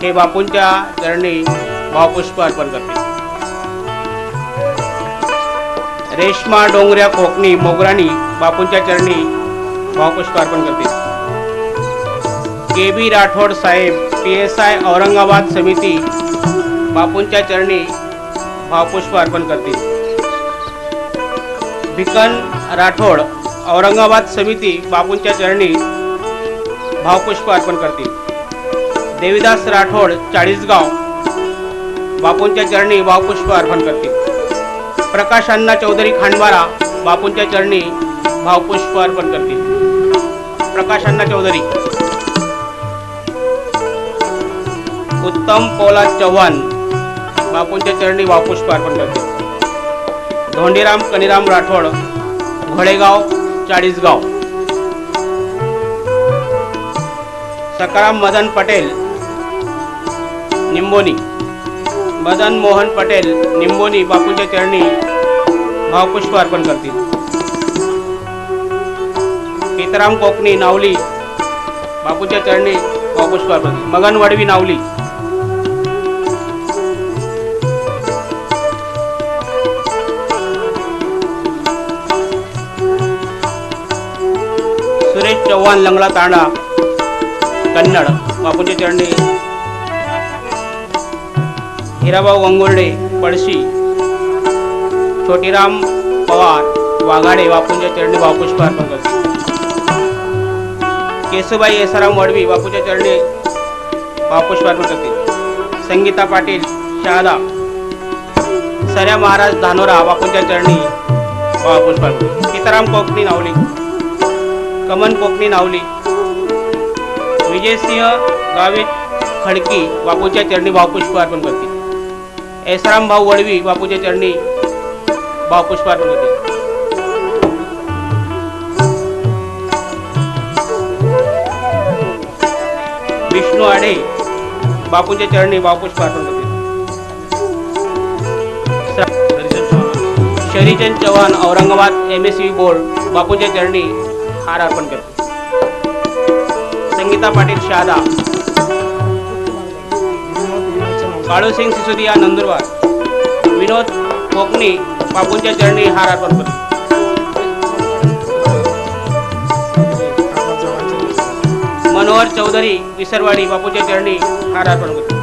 हे बापूंच्या चरणी भावपुष्प अर्पण करते. रेश्मा डोंगऱ्या कोकणी मोगराणी बापूंच्या चरणी भावपुष्प अर्पण करते. के बी राठोड साहेब PSI औरंगाबाद समिती बापूंच्या चरणी भावपुष्प अर्पण करते. भिकन राठोड औरंगाबाद समिती बापूंच्या चरणी भावपुष्प अर्पण करते. देवीदास राठोड चाळीसगाव बापूंच्या चरणी भावपुष्प अर्पण करते. प्रकाश अण्णा चौधरी खांडबारा बापूंच्या चरणी भावपुष्प अर्पण करते. प्रकाश अण्णा चौधरी. उत्तम पोलाद चव्हाण बापूंच्या चरणी भावपुष्प अर्पण करते. धोंडीराम कनिराम राठोड घोडेगाव चाळीसगाव. सकाराम मदन पटेल निंबोनी. मदन मोहन पटेल निंबोनी बापूंच्या चरणी भावपुष्प अर्पण करतील. सीताराम कोकणी नावली बापूंच्या चरणी भावपुष्प अर्पण करतील. मगन वडवी नावली. सुरेश चव्हाण लंगडा तांडा कन्नड बापूंच्या चरणी. हिराभाऊ वंगुर्डे पळशी. छोटीराम पवार वाघाडे बापूंच्या चरणी भावपुष्प अर्पण करते. केसुबाई येसाराम वडवी बापूंच्या चरणी भावपुष्प अर्पण करते. संगीता पाटील शहादा. सर्या महाराज धानोरा बापूंच्या चरणी भावपुष्प अर्पण. सीताराम कोकणी नावली. कमन कोकणी नावली. विजयसिंह गावित खडकी बापूंच्या चरणी भावपुष्प अर्पण करते. ऐसाराम भाऊ वडवी बापूंच्या चरणी भावपुष्प अर्पण करते. विष्णू आडे बापूंच्या चरणी भावपुष्प अर्पण करते. शरीचंद चव्हाण औरंगाबाद MSV बोर्ड बापूंच्या चरणी हार अर्पण करते. संगीता पाटील शहादा. काळूसिंग सिसोदिया नंदुरबार. विनोद कोकणी बापूंच्या चरणी हार अर्पण करते. मनोहर चौधरी विसरवाडी बापूंच्या चरणी हार अर्पण करते.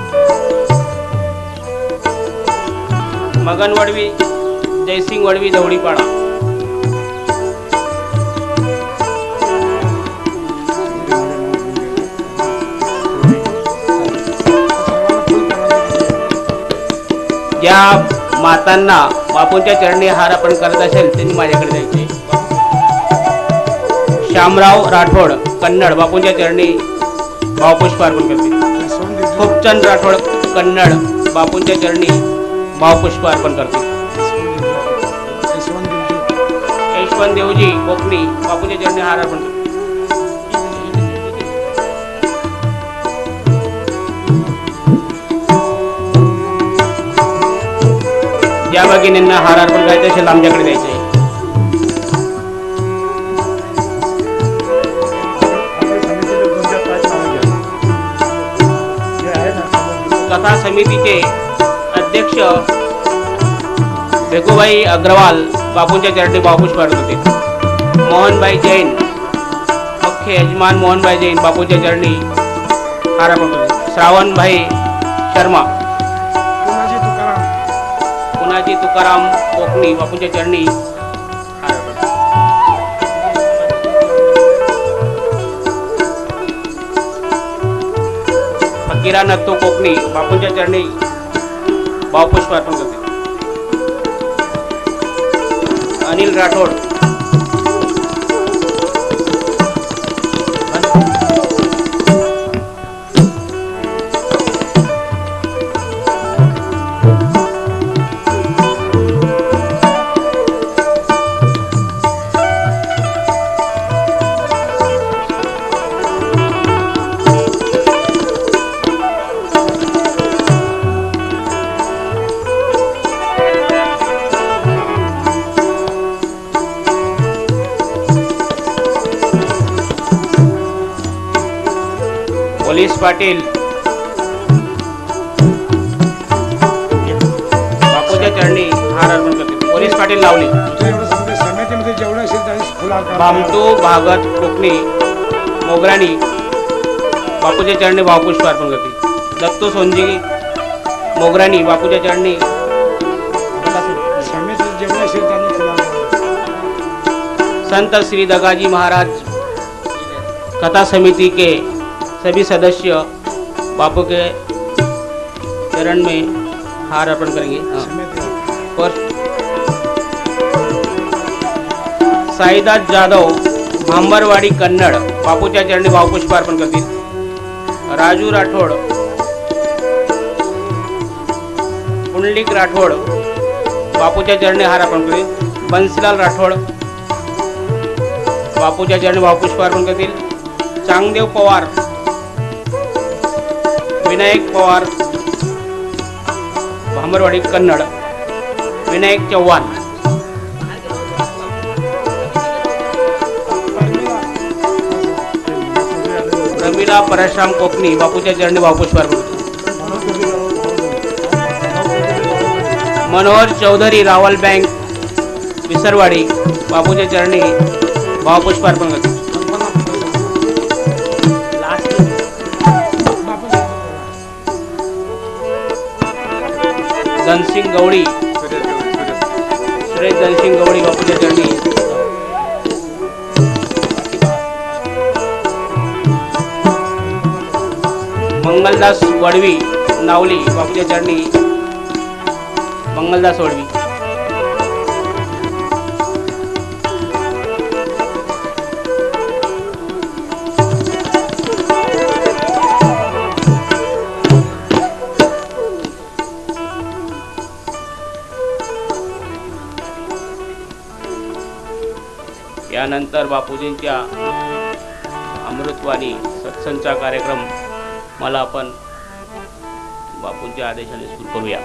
मगन वडवी जयसिंग वडवी दौडीपाडा. ज्या मातांना बापूंच्या चरणी हार अर्पण करत असेल त्यांनी माझ्याकडे जायचे. श्यामराव राठोड कन्नड बापूंच्या चरणी भावपुष्प अर्पण करते. खूपचंद राठोड कन्नड बापूंच्या चरणी भावपुष्प अर्पण करते. यशवंत देवजी कोकणी बापूंच्या चरणी हार अर्पण करते. ज्या भगिनींना हार अर्पण करायचे असेल आमच्याकडे द्यायचे. कथा समितीचे अध्यक्ष भेगूभाई अग्रवाल बापूंच्या चरणी भावपुष्प अर्पण करते. मोहनभाई जैन मुख्य यजमान मोहनभाई जैन बापूंच्या चरणी हार अर्पण करते. श्रावणभाई शर्मा. पुनाजी तुकाराम कोकणी बापूंच्या चरणी हार अर्पण. फकीरा नत्तू कोकणी बापूंच्या चरणी भावपुष्प अर्पण करते. अनिल राठोड. पोलीस पाटील चरणी हार अर्पण करतील. पोलीस पाटील लावली. एवढं समजा समितीमध्ये जेवढं असेल त्यावेळेस फुला बामटू भागत कोकणी मोगराणी बापूच्या चरणी भावपुष्प अर्पण करतील. दत्तू सोनजी मोगराणी बापूच्या चरणी समितीत जेवढं असेल त्यांनी फुला संत श्री दगाजी महाराज कथा समिति के सभी सदस्य बापू के चरण में हार अर्पण करेंगे. और साईदास जाधव भांबरवाडी कन्नड बापूच्या चरणी भावपुष्प अर्पण करतील. राजू राठोड पुंडलिक राठोड बापूच्या चरणी हार अर्पण करतील. बंसीलाल राठोड बापूच्या चरणी भावपुष्प अर्पण करतील. चांगदेव पवार विनायक पवार भांबरवाडी कन्नड विनायक चव्हाण प्रमिला परशुराम कोकणी बापूच्या चरणी भावपुष्प अर्पण करतील. मनोहर चौधरी रावल बँक विसरवाडी बापूच्या चरणी भावपुष्प अर्पण करतील. धनसिंग गवडी सुरेश धनसिंग गवडी बापूच्या चरणी. मंगलदास वडवी नावली बापूच्या चरणी मंगलदास वडवी. यानंतर बापूजींच्या अमृतवाणी सत्संगचा कार्यक्रम मला आपण बापूंच्या आदेशाने सुरू करूया.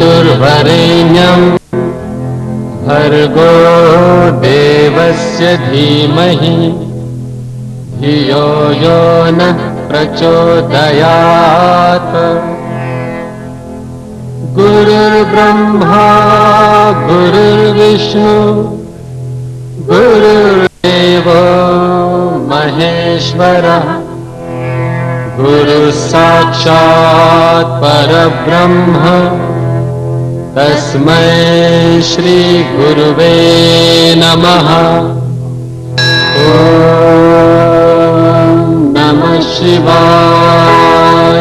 तत्सवितुर्वरेण्यं भर्गो देवस्य धीमहि धियो यो नः प्रचोदयात्. गुरुर्ब्रह्मा गुरुर्विष्णु गुरुर्देवो महेश्वरः गुरुः साक्षात् परब्रह्म तस्मै श्री गुरुवे नमः. ॐ नमः शिवाय.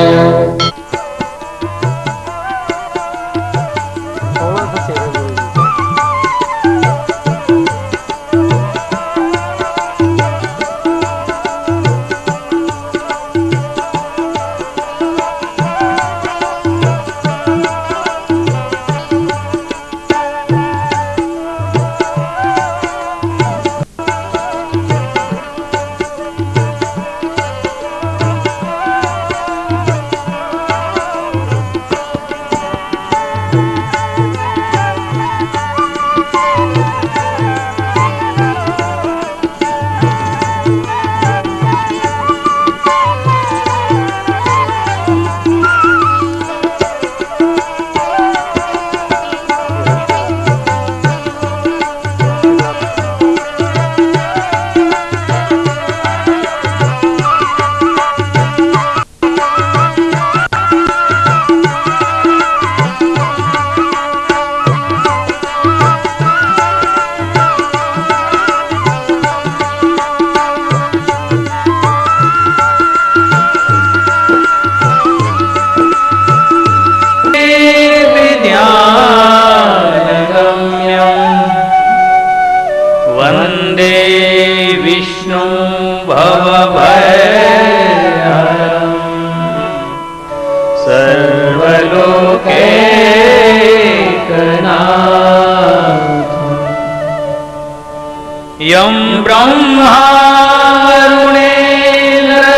यं ब्रह्मा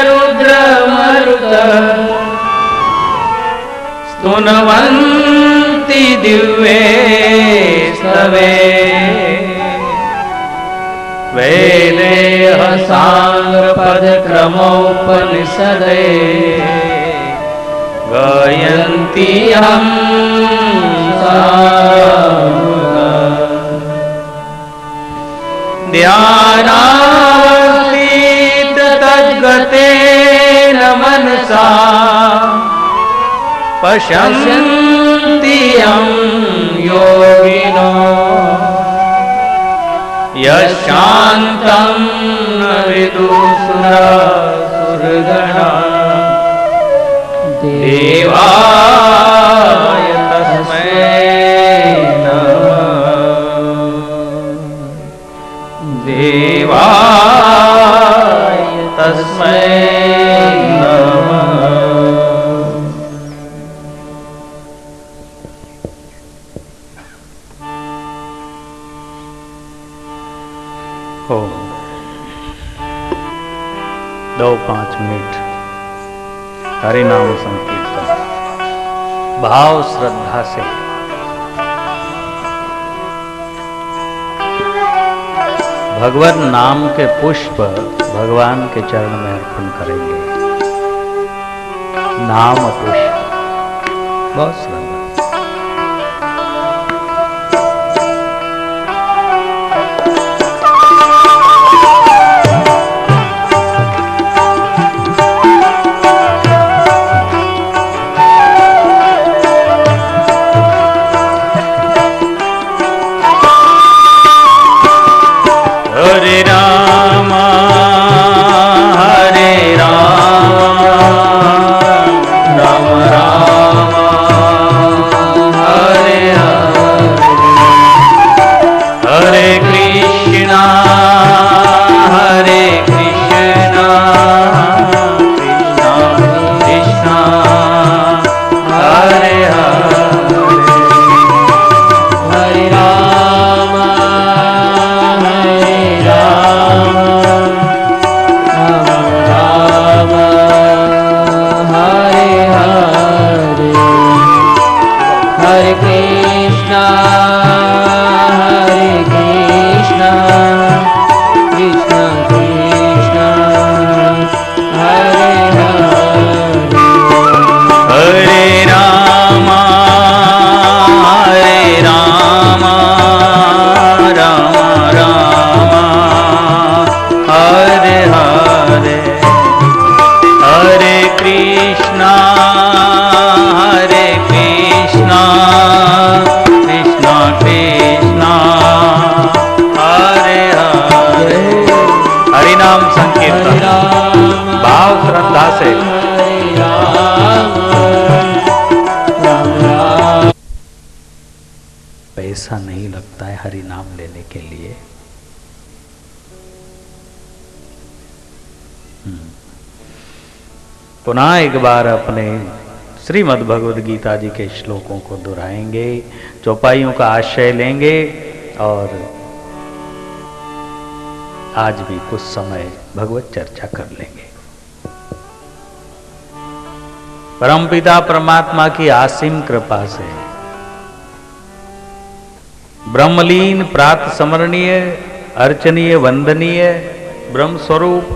रुद्रमरुतः स्तुन्वन्ति दिव्ये स्तवे वेदेह साङ्गपदक्रमोपनिषदे गायन्ति यं ध्यानावस्थित तद्गतेन मनसा पश्यन्ति यं योगिनो यशान्तं न विदुषुरसुरगणा देवाय तस्मै देवाय तस्मै नमः। ओम 2-5 मिनट हरि नाम संकीर्तन भाव श्रद्धा से भगवान नाम के पुष्प भगवान के चरण में अर्पण करेंगे। नाम पुष्प बहुत श्रद्धा। हरे राम हरे राम राम राम हरे हरे हरे कृष्णा कृष्णा कृष्णा हरे हरे हरे राम से पैसा नहीं लगता है हरि नाम लेने के लिए। पुनः एक बार अपने श्रीमद् भगवद गीता जी के श्लोकों को दोहराएंगे, चौपाइयों का आश्रय लेंगे और आज भी कुछ समय भगवत चर्चा कर लेंगे। परमपिता परमात्मा की असीम कृपा से ब्रह्मलीन प्रात स्मरणीय अर्चनीय वंदनीय ब्रह्म स्वरूप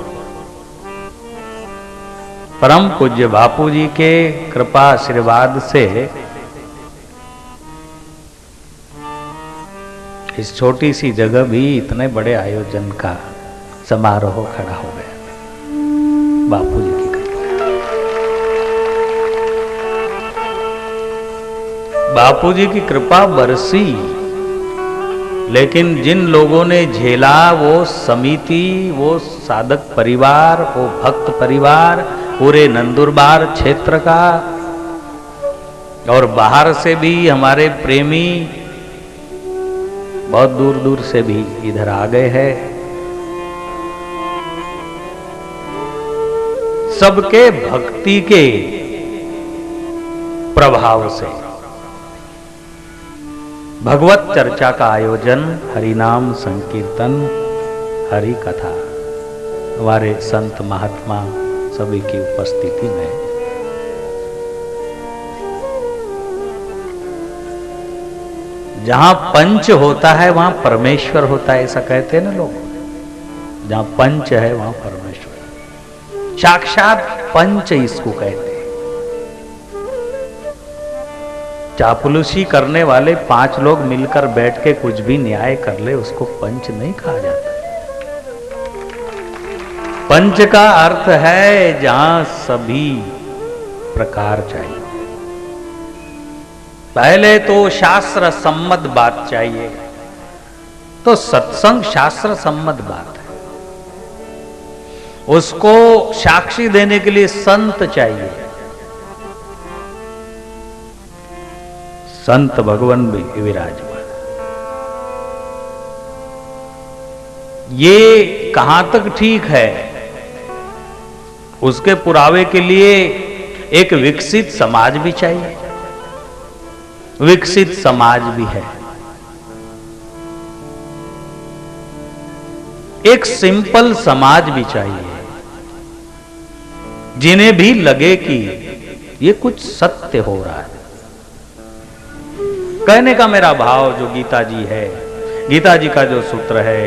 परम पूज्य बापू जी के कृपा आशीर्वाद से इस छोटी सी जगह भी इतने बड़े आयोजन का समारोह खड़ा हो गया। बापू जी की बापू जी की कृपा बरसी, लेकिन जिन लोगों ने झेला वो समिति, वो साधक परिवार, वो भक्त परिवार पूरे नंदुरबार क्षेत्र का और बाहर से भी हमारे प्रेमी बहुत दूर दूर से भी इधर आ गए हैं। सबके भक्ति के प्रभाव से भगवत चर्चा का आयोजन, हरिनाम संकीर्तन हरि कथा हमारे संत महात्मा सभी की उपस्थिति में जहां पंच होता है वहां परमेश्वर होता है, ऐसा कहते हैं ना लोग। जहां पंच है वहां परमेश्वर, साक्षात पंच इसको कहते हैं। चापलूसी करने वाले 5 लोग मिलकर बैठ के कुछ भी न्याय कर ले, उसको पंच नहीं कहा जाता। पंच का अर्थ है जहां सभी प्रकार चाहिए। पहले तो शास्त्र सम्मत बात चाहिए, तो सत्संग शास्त्र सम्मत बात है। उसको साक्षी देने के लिए संत चाहिए। संत भगवान भी विराजमान। ये कहां तक ठीक है, उसके पुरावे के लिए एक विकसित समाज भी चाहिए। विकसित समाज भी है, एक सिंपल समाज भी चाहिए, जिन्हें भी लगे कि ये कुछ सत्य हो रहा है। कहने का मेरा भाव जो गीता जी है, गीता जी का जो सूत्र है,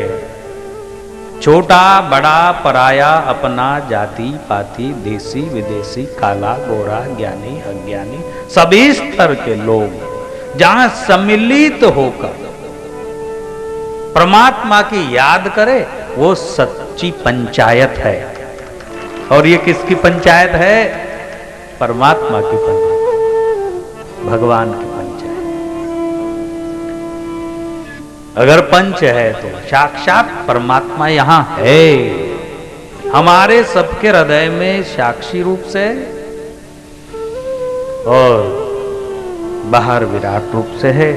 छोटा बड़ा पराया अपना जाति पाति देसी विदेशी काला गोरा ज्ञानी अज्ञानी सभी स्तर के लोग जहां सम्मिलित होकर परमात्मा की याद करे, वो सच्ची पंचायत है। और ये किसकी पंचायत है? परमात्मा की पंचायत, भगवान की पंचायत। अगर पंच है तो साक्षात परमात्मा यहां है, हमारे सबके हृदय में साक्षी रूप से और बाहर विराट रूप से है।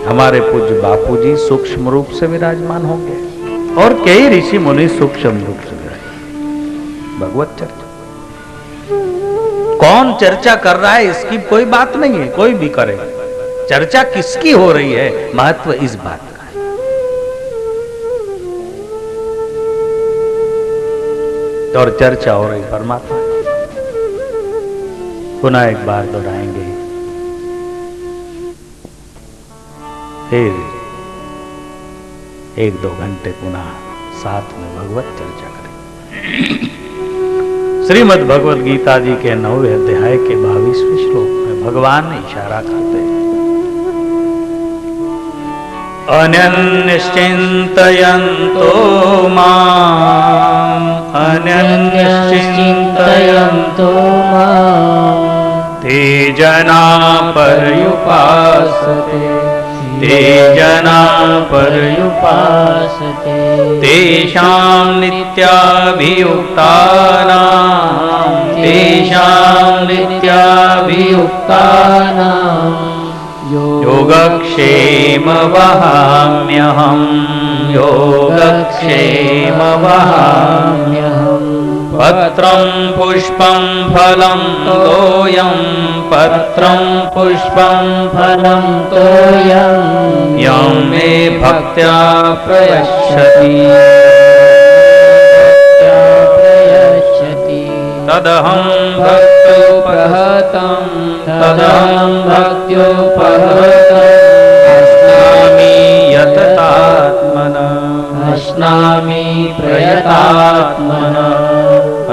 हमारे पूज्य बापूजी सूक्ष्म रूप से विराजमान होंगे और कई ऋषि मुनि सूक्ष्म रूप से विराजमान। भगवत चर्चा कौन चर्चा कर रहा है इसकी कोई बात नहीं है, कोई भी करे। चर्चा किसकी हो रही है, महत्व इस बात का है। और चर्चा हो रही परमात्मा। पुनः एक बार दोहराएंगे, फिर 1-2 घंटे पुनः साथ में भगवत चर्चा करें। श्रीमद् भगवद गीता जी के 9वें अध्याय के 22वें श्लोक में भगवान इशारा करते हैं, अनन्यश्चिन्तयन्तो माम् अनन्यश्चिन्तयन्तो माम् ते जना पर्युपासते, ते जना पर्युपासते तेषां नित्याभियुक्तानां, तेषां नित्याभियुक्तानां योगक्षेम वहाम्यहम्, योगक्षेम वहाम्यहम्। पत्रं पुष्पं फलं तोयं, पत्रं पुष्पं फलं तोयं यं मे भक्त्या प्रयच्छति, तदहं भक्त्युपहतं, तदहं भक्त्युपहतं अस्नामि यततात्मनः, अस्नामि प्रयतात्मनः,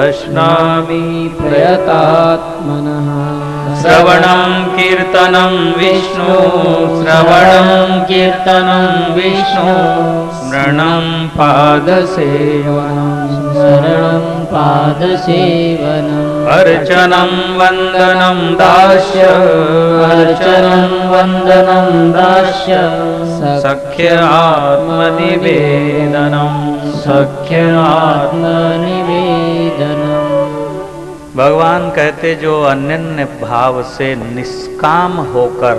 अस्नामि प्रयतात्मनः। श्रवणं कीर्तनं विष्णु, श्रवणं कीर्तनं विष्णु, स्मरणं पादसेवनं, शरणं पादसेवनम् अर्चनं वन्दनं दास्य, अर्चनं वन्दनं दास्य सख्य आत्मनिवेदनं, सख्य आत्मनिवेदनम्। भगवान कहते जो अनन्य भाव से निष्काम होकर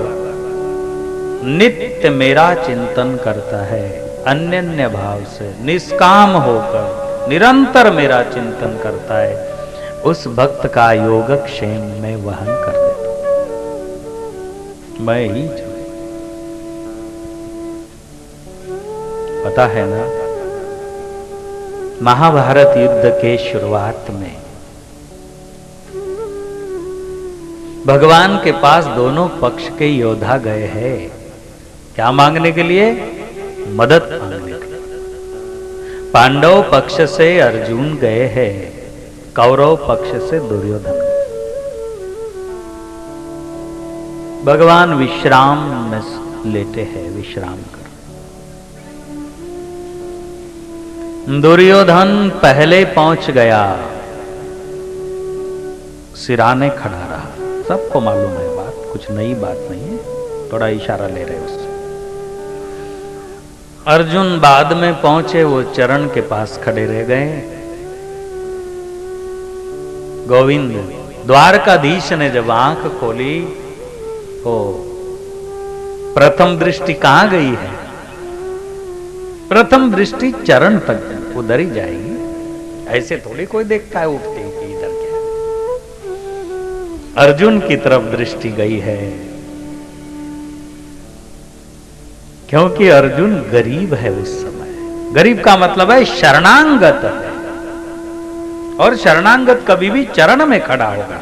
नित्य मेरा चिंतन करता है, अनन्य भाव से निष्काम होकर निरंतर मेरा चिंतन करता है, उस भक्त का योगक्षेम में वहन कर देता, मैं ही जो पता है ना, महाभारत युद्ध के शुरुआत में भगवान के पास दोनों पक्ष के योद्धा गए हैं। क्या मांगने के लिए? मदद मांगने के लिए। पांडव पक्ष से अर्जुन गए हैं, कौरव पक्ष से दुर्योधन। भगवान विश्राम में लेते हैं, विश्राम कर। दुर्योधन पहले पहुंच गया, सिराने खड़ा रहा। सबको मालूम है बात, कुछ नई बात नहीं है, थोड़ा इशारा ले रहे उससे। अर्जुन बाद में पहुंचे, वो चरण के पास खड़े रह गए। गोविंद द्वारकाधीश ने जब आंख खोली तो प्रथम दृष्टि कहां गई है? प्रथम दृष्टि चरण तक उधर ही जाएगी। ऐसे थोड़ी कोई देखता है उठते ही इधर क्या। अर्जुन की तरफ दृष्टि गई है, क्योंकि अर्जुन गरीब है उस समय। गरीब का मतलब है शरणांगत है, और शरणांगत कभी भी चरण में खड़ा होगा।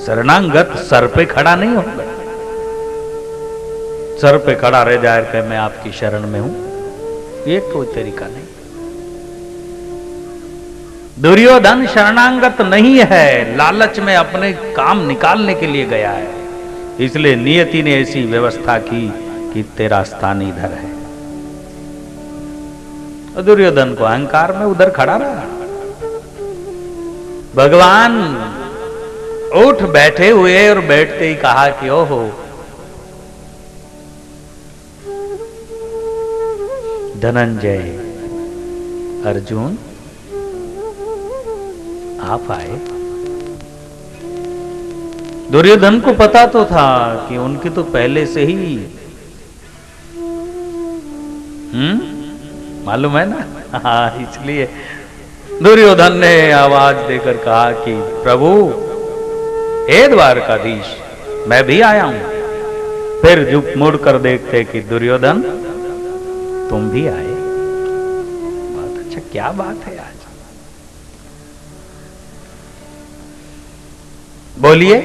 शरणांगत सर पे खड़ा नहीं होगा। सर पे खड़ा रह जाए कि मैं आपकी शरण में हूं, ये कोई तरीका नहीं। दुर्योधन शरणांगत नहीं है, लालच में अपने काम निकालने के लिए गया है। इसलिए नियति ने ऐसी व्यवस्था की कि तेरा स्थान इधर है। और दुर्योधन को अहंकार में उधर खड़ा रहा। भगवान उठ बैठे हुए और बैठते ही कहा कि ओहो, धनंजय, अर्जुन आप आए। दुर्योधन को पता तो था कि उनकी तो पहले से ही मालूम है ना। हाँ, इसलिए दुर्योधन ने आवाज देकर कहा कि प्रभु, हे द्वारकाधीश, मैं भी आया हूं। फिर झुक मुड़ कर देखते कि दुर्योधन तुम भी आए। बहुत अच्छा, क्या बात है आज। बोलिए।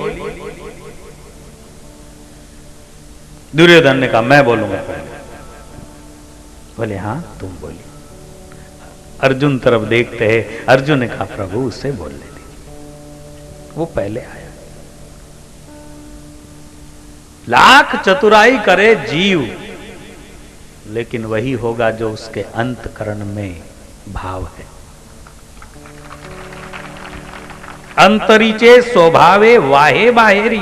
दुर्योधन ने कहा मैं बोलूंगा पहले। बोले हाँ तुम बोलिए। अर्जुन तरफ देखते हैं। अर्जुन ने कहा प्रभु उससे बोलने दीजिए, वो पहले आया। लाख चतुराई करे जीव, लेकिन वही होगा जो उसके अंतकरण में भाव है। अंतरिचे स्वभावे वाहे बाहेरी।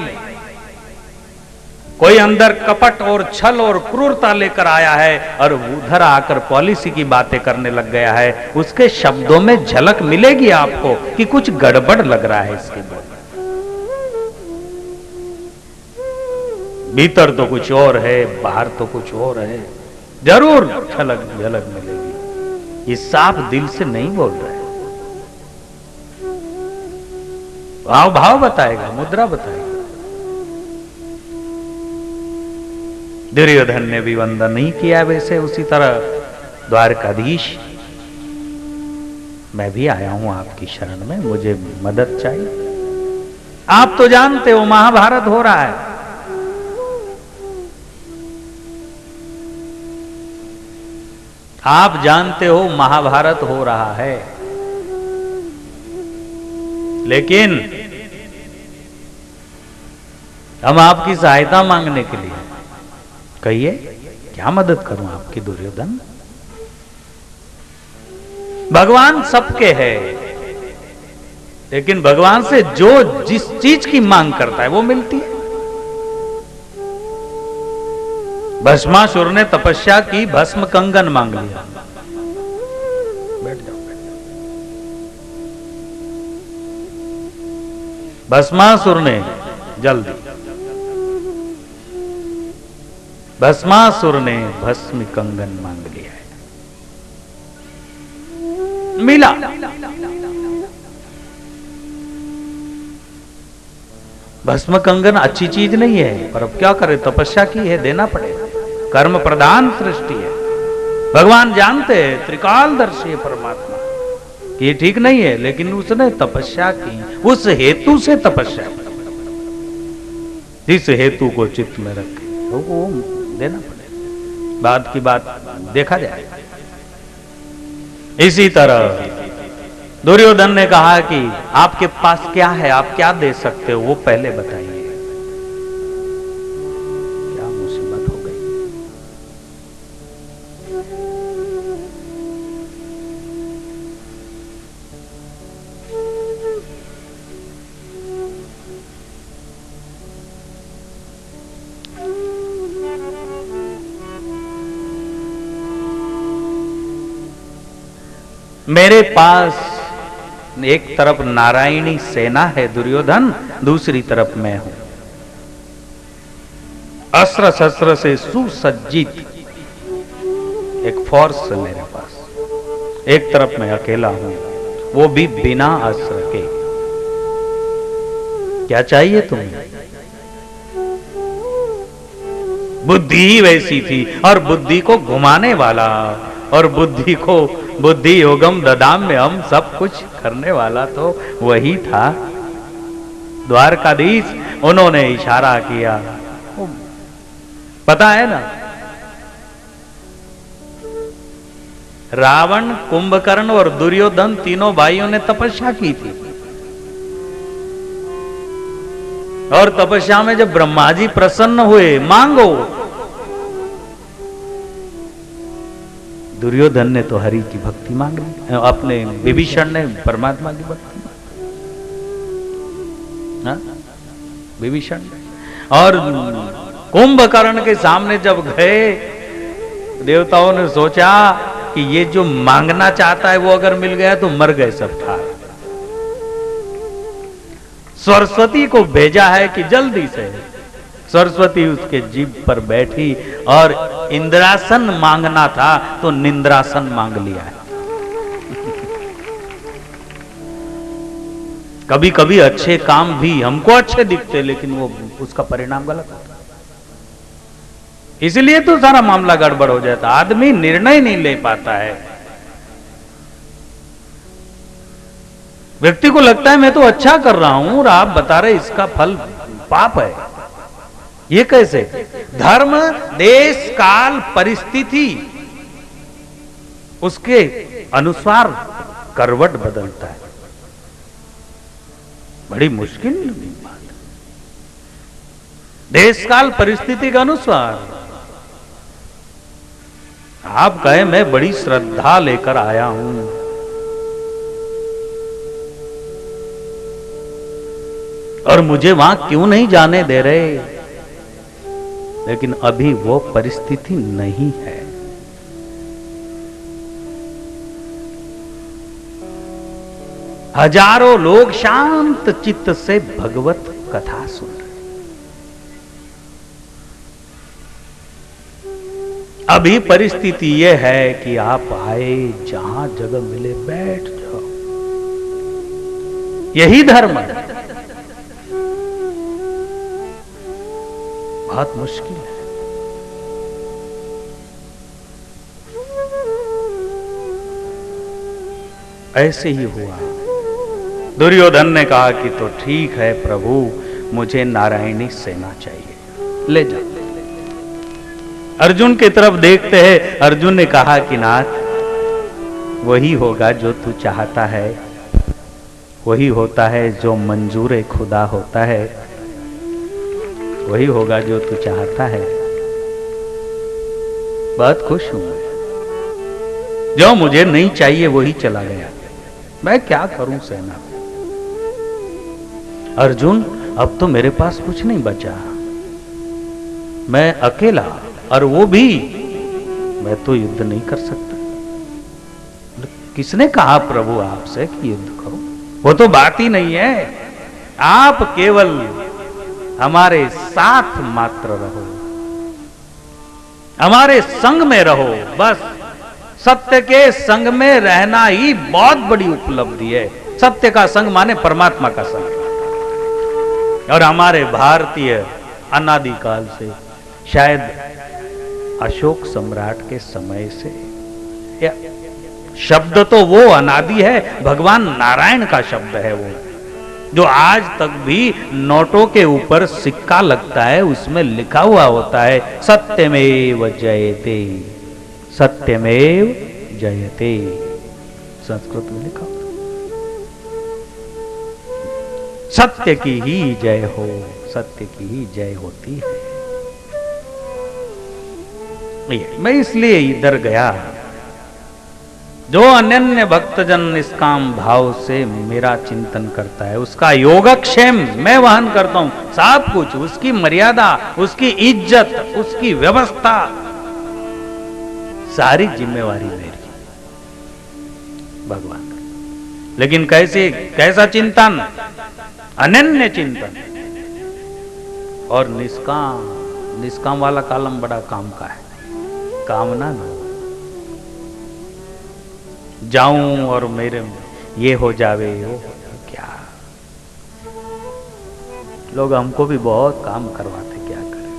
कोई अंदर कपट और छल और क्रूरता लेकर आया है और उधर आकर पॉलिसी की बातें करने लग गया है, उसके शब्दों में झलक मिलेगी आपको कि कुछ गड़बड़ लग रहा है इसके बोल। भीतर तो कुछ और है, बाहर तो कुछ और है, जरूर झलक मिलेगी। ये साफ दिल से नहीं बोल रहे, भाव भाव बताएगा, मुद्रा बताएगा। दुर्योधन ने भी वंदन नहीं किया वैसे, उसी तरह द्वारकाधीश, मैं भी आया हूं आपकी शरण में, मुझे मदद चाहिए। आप तो जानते हो महाभारत हो रहा है। आप जानते हो महाभारत हो रहा है, लेकिन हम आपकी सहायता मांगने के लिए। कहिए क्या मदद करूं आपकी दुर्योधन? भगवान सबके है, लेकिन भगवान से जो जिस चीज की मांग करता है वो मिलती है। भस्मासुर ने तपस्या की, भस्म कंगन मांग लिया। बैठ जाओ, बैठ जाओ। भस्मासुर ने जल्दी, भस्मासुर ने भस्म कंगन मांग लिया है, मिला। भस्म कंगन अच्छी चीज नहीं है, पर अब क्या करे, तपस्या की है, देना पड़ेगा। कर्म प्रधान सृष्टि है, भगवान जानते हैं, त्रिकालदर्शी है परमात्मा। कि ये ठीक नहीं है, लेकिन उसने तपस्या की, उस हेतु से तपस्या की, जिस हेतु को चित्त में रखे तो वो देना पड़ेगा। बाद की बात देखा जाए। इसी तरह दुर्योधन ने कहा कि आपके पास क्या है, आप क्या दे सकते हो, वो पहले बताइए। क्या मुसीबत हो गई। मेरे पास एक तरफ नारायणी सेना है दुर्योधन, दूसरी तरफ मैं हूं। अस्त्र शस्त्र से सुसज्जित एक फोर्स है मेरे पास। एक तरफ मैं अकेला हूं, वो भी बिना अस्त्र के। क्या चाहिए तुम्हें? बुद्धि ही वैसी थी, और बुद्धि को घुमाने वाला, और बुद्धि को बुद्धि योगम ददाम में हम सब कुछ करने वाला तो वही था द्वारकाधीश। उन्होंने इशारा किया, पता है ना, रावण, कुंभकर्ण और दुर्योधन तीनों भाइयों ने तपस्या की थी। और तपस्या में जब ब्रह्मा जी प्रसन्न हुए, मांगो, दुर्योधन ने तो हरि की भक्ति मांगी, अपने विभीषण ने परमात्मा की भक्ति मांगी, विभीषण। और कुंभकर्ण के सामने जब गए, देवताओं ने सोचा कि ये जो मांगना चाहता है वो अगर मिल गया तो मर गए सब ठार। सरस्वती को भेजा है कि जल्दी से, सरस्वती उसके जीभ पर बैठी, और इंद्रासन मांगना था तो निंद्रासन मांग लिया है। कभी कभी अच्छे काम भी हमको अच्छे दिखते, लेकिन वो उसका परिणाम गलत होता, इसलिए तो सारा मामला गड़बड़ हो जाता। आदमी निर्णय नहीं ले पाता है। व्यक्ति को लगता है मैं तो अच्छा कर रहा हूं, और आप बता रहे इसका फल पाप है। ये कैसे? धर्म, देश, काल, परिस्थिति, उसके अनुसार करवट बदलता है। बड़ी मुश्किल बात है। देश, काल, परिस्थिति के अनुसार आप कहे मैं बड़ी श्रद्धा लेकर आया हूं, और मुझे वहां क्यों नहीं जाने दे रहे, लेकिन अभी वो परिस्थिति नहीं है। हजारों लोग शांत चित्त से भगवत कथा सुन रहे। अभी परिस्थिति यह है कि आप आए, जहां जगह मिले बैठ जाओ, यही धर्म है। बहुत मुश्किल है। ऐसे ही हुआ। दुर्योधन ने कहा कि तो ठीक है प्रभु, मुझे नारायणी सेना चाहिए, ले जाओ। अर्जुन की तरफ देखते हैं। अर्जुन ने कहा कि नाथ, वही होगा जो तू चाहता है, वही होता है जो मंजूर खुदा होता है, वही होगा जो तू चाहता है। बहुत खुश हूं मैं। जो मुझे नहीं चाहिए वही चला गया, मैं क्या करूं सेना में। अर्जुन, अब तो मेरे पास कुछ नहीं बचा, मैं अकेला, और वो भी मैं तो युद्ध नहीं कर सकता। किसने कहा प्रभु आपसे कि युद्ध करो? वो तो बात ही नहीं है। आप केवल हमारे साथ मात्र रहो, हमारे संग में रहो, बस। सत्य के संग में रहना ही बहुत बड़ी उपलब्धि है। सत्य का संग माने परमात्मा का संग। और हमारे भारतीय अनादिकाल से, शायद अशोक सम्राट के समय से, या शब्द तो वो अनादि है, भगवान नारायण का शब्द है वो, जो आज तक भी नोटों के ऊपर सिक्का लगता है उसमें लिखा हुआ होता है सत्यमेव जयते, सत्यमेव जयते, संस्कृत में लिखा होता सत्य की ही जय हो, सत्य की ही जय होती है। मैं इसलिए इधर गया, जो अनन्य भक्तजन निष्काम भाव से मेरा चिंतन करता है उसका योगक्षेम मैं वहन करता हूं, सब कुछ, उसकी मर्यादा, उसकी इज्जत, उसकी व्यवस्था, सारी जिम्मेवारी मेरी, भगवान। लेकिन कैसा चिंतन? अनन्य चिंतन और निष्काम वाला कालम बड़ा काम का है। कामना ना जाऊं और मेरे ये हो जावे, वो क्या, लोग हमको भी बहुत काम करवाते, क्या करें,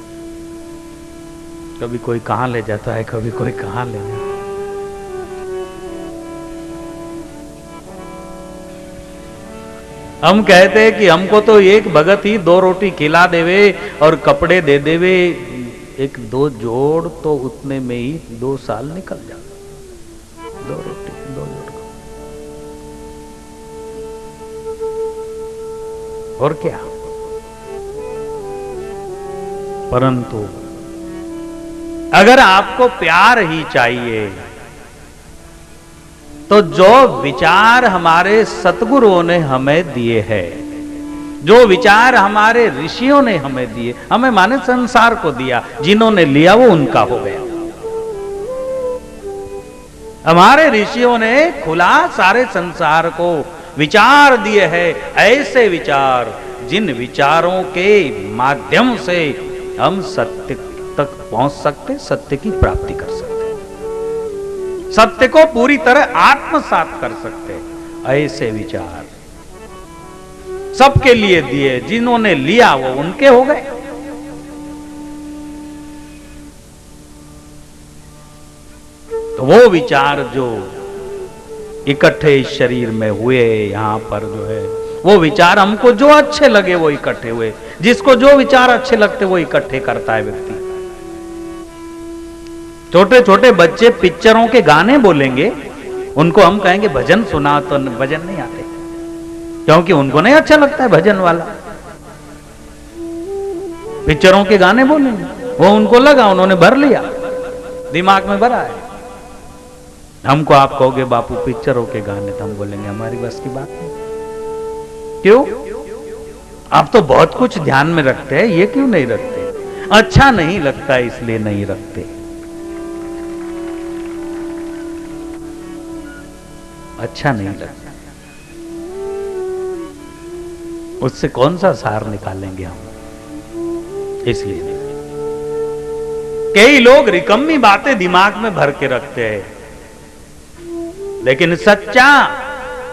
कभी कोई कहां ले जाता है, कभी कोई कहां ले जाता है। हम कहते हैं कि हमको तो एक भगत ही 2 रोटी खिला देवे और कपड़े दे देवे, 1-2 जोड़ तो उतने में ही 2 साल निकल जाते, 2 रोटी 2 जोड़, और क्या। परंतु अगर आपको प्यार ही चाहिए तो जो विचार हमारे सतगुरुओं ने हमें दिए हैं, जो विचार हमारे ऋषियों ने हमें दिए, हमें माने संसार को दिया, जिन्होंने लिया वो उनका हो गया। हमारे ऋषियों ने खुला सारे संसार को विचार दिए हैं, ऐसे विचार जिन विचारों के माध्यम से हम सत्य तक पहुंच सकते, सत्य की प्राप्ति कर सकते, सत्य को पूरी तरह आत्मसात कर सकते, ऐसे विचार सबके लिए दिए, जिन्होंने लिया वो उनके हो गए। तो वो विचार जो इकट्ठे इस शरीर में हुए, यहां पर जो है वो विचार हमको जो अच्छे लगे वो इकट्ठे हुए, जिसको जो विचार अच्छे लगते वो इकट्ठे करता है व्यक्ति। छोटे छोटे बच्चे पिक्चरों के गाने बोलेंगे, उनको हम कहेंगे भजन सुना, तो भजन नहीं आते, क्योंकि उनको नहीं अच्छा लगता है भजन वाला। पिक्चरों के गाने बोलेंगे, वो उनको लगा, उन्होंने भर लिया, दिमाग में भरा है। हमको आप कहोगे बापू पिक्चरों के गाने, तो हम बोलेंगे हमारी बस की बात नहीं। क्यों? आप तो बहुत कुछ ध्यान में रखते हैं, ये क्यों नहीं रखते? अच्छा नहीं लगता इसलिए नहीं रखते। अच्छा नहीं लगता, उससे कौन सा सार निकालेंगे हम, इसलिए नहीं। कई लोग रिकम्मी बातें दिमाग में भर के रखते हैं, लेकिन सच्चा